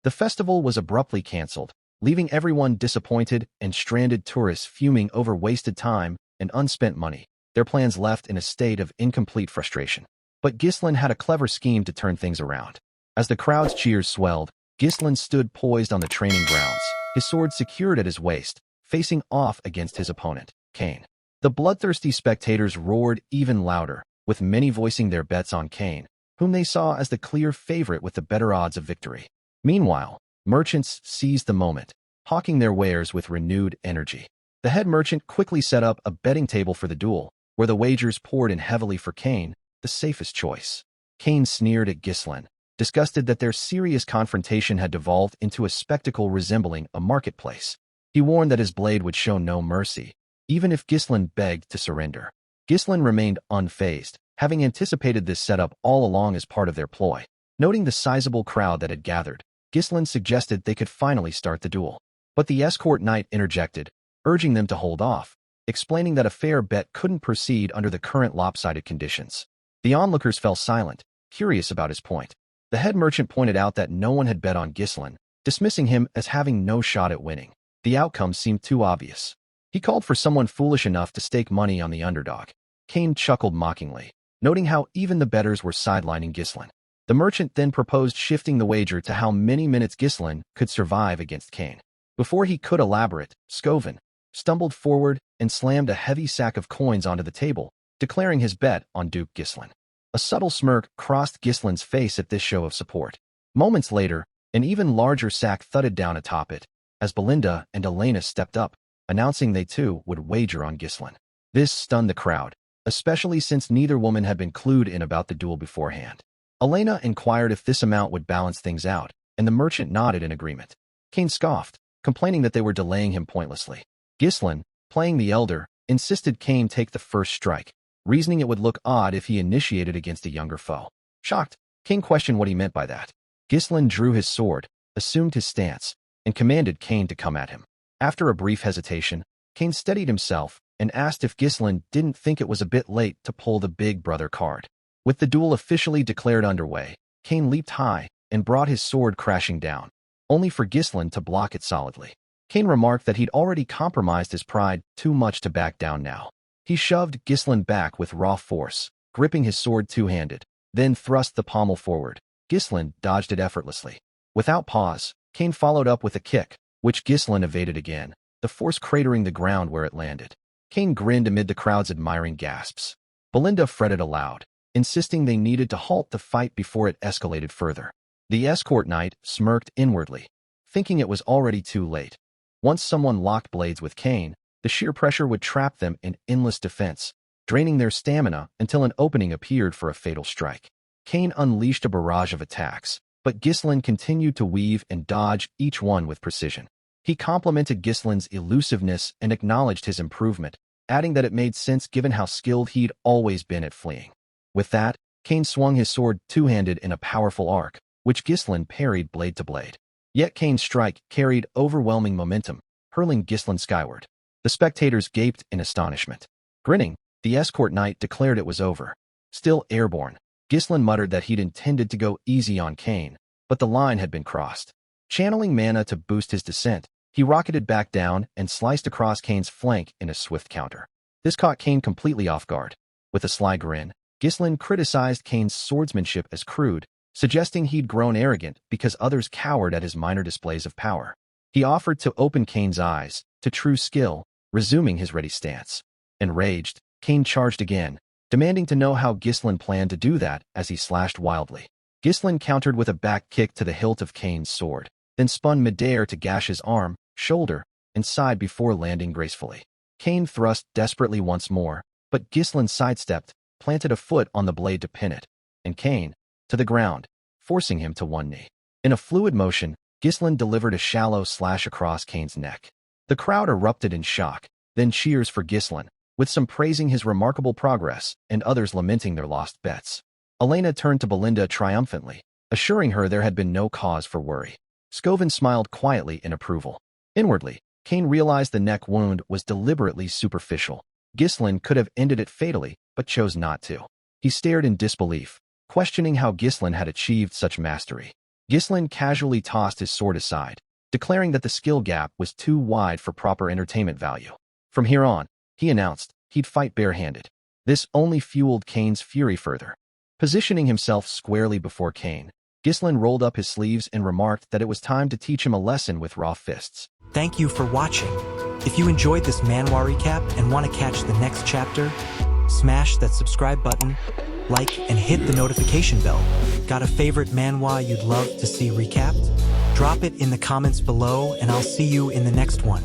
The festival was abruptly cancelled, leaving everyone disappointed and stranded tourists fuming over wasted time and unspent money, their plans left in a state of incomplete frustration. But Ghislain had a clever scheme to turn things around. As the crowd's cheers swelled, Ghislain stood poised on the training grounds, his sword secured at his waist, facing off against his opponent, Kane. The bloodthirsty spectators roared even louder, with many voicing their bets on Kane, whom they saw as the clear favorite with the better odds of victory. Meanwhile, merchants seized the moment, hawking their wares with renewed energy. The head merchant quickly set up a betting table for the duel, where the wagers poured in heavily for Kane, the safest choice. Kane sneered at Ghislain, disgusted that their serious confrontation had devolved into a spectacle resembling a marketplace. He warned that his blade would show no mercy, even if Ghislain begged to surrender. Ghislain remained unfazed, having anticipated this setup all along as part of their ploy. Noting the sizable crowd that had gathered, Ghislain suggested they could finally start the duel. But the escort knight interjected, urging them to hold off, explaining that a fair bet couldn't proceed under the current lopsided conditions. The onlookers fell silent, curious about his point. The head merchant pointed out that no one had bet on Ghislain, dismissing him as having no shot at winning. The outcome seemed too obvious. He called for someone foolish enough to stake money on the underdog. Kane chuckled mockingly, noting how even the bettors were sidelining Ghislain. The merchant then proposed shifting the wager to how many minutes Ghislain could survive against Kane. Before he could elaborate, Skovan stumbled forward and slammed a heavy sack of coins onto the table, declaring his bet on Duke Ghislain. A subtle smirk crossed Ghislain's face at this show of support. Moments later, an even larger sack thudded down atop it, as Belinda and Elena stepped up, announcing they too would wager on Ghislain. This stunned the crowd, especially since neither woman had been clued in about the duel beforehand. Elena inquired if this amount would balance things out, and the merchant nodded in agreement. Kane scoffed, complaining that they were delaying him pointlessly. Ghislain, playing the elder, insisted Kane take the first strike, reasoning it would look odd if he initiated against a younger foe. Shocked, Kane questioned what he meant by that. Ghislain drew his sword, assumed his stance, and commanded Kane to come at him. After a brief hesitation, Kane steadied himself and asked if Ghislain didn't think it was a bit late to pull the big brother card. With the duel officially declared underway, Kane leaped high and brought his sword crashing down, only for Ghislain to block it solidly. Kane remarked that he'd already compromised his pride too much to back down now. He shoved Ghislain back with raw force, gripping his sword two-handed, then thrust the pommel forward. Ghislain dodged it effortlessly. Without pause, Kane followed up with a kick, which Ghislain evaded again, the force cratering the ground where it landed. Kane grinned amid the crowd's admiring gasps. Belinda fretted aloud, insisting they needed to halt the fight before it escalated further. The escort knight smirked inwardly, thinking it was already too late. Once someone locked blades with Kane, the sheer pressure would trap them in endless defense, draining their stamina until an opening appeared for a fatal strike. Kane unleashed a barrage of attacks, but Ghislain continued to weave and dodge each one with precision. He complimented Ghislain's elusiveness and acknowledged his improvement, adding that it made sense given how skilled he'd always been at fleeing. With that, Kane swung his sword two-handed in a powerful arc, which Ghislain parried blade to blade. Yet Kane's strike carried overwhelming momentum, hurling Ghislain skyward. The spectators gaped in astonishment. Grinning, the escort knight declared it was over. Still airborne, Ghislain muttered that he'd intended to go easy on Kane, but the line had been crossed. Channeling mana to boost his descent, he rocketed back down and sliced across Kane's flank in a swift counter. This caught Kane completely off guard. With a sly grin, Ghislain criticized Kane's swordsmanship as crude, suggesting he'd grown arrogant because others cowered at his minor displays of power. He offered to open Kane's eyes to true skill, resuming his ready stance. Enraged, Kane charged again, demanding to know how Ghislain planned to do that as he slashed wildly. Ghislain countered with a back kick to the hilt of Kane's sword, then spun midair to gash his arm, shoulder, and side before landing gracefully. Kane thrust desperately once more, but Ghislain sidestepped, planted a foot on the blade to pin it, and Kane, to the ground, forcing him to one knee. In a fluid motion, Ghislain delivered a shallow slash across Kane's neck. The crowd erupted in shock, then cheers for Ghislain, with some praising his remarkable progress and others lamenting their lost bets. Elena turned to Belinda triumphantly, assuring her there had been no cause for worry. Skovan smiled quietly in approval. Inwardly, Kane realized the neck wound was deliberately superficial. Ghislain could have ended it fatally, but chose not to. He stared in disbelief, questioning how Ghislain had achieved such mastery. Ghislain casually tossed his sword aside, declaring that the skill gap was too wide for proper entertainment value. From here on, he announced, he'd fight barehanded. This only fueled Kane's fury further. Positioning himself squarely before Kane, Ghislain rolled up his sleeves and remarked that it was time to teach him a lesson with raw fists. Thank you for watching. If you enjoyed this manhwa recap and want to catch the next chapter, smash that subscribe button, like, and hit the notification bell. Got a favorite manhwa you'd love to see recapped? Drop it in the comments below and I'll see you in the next one.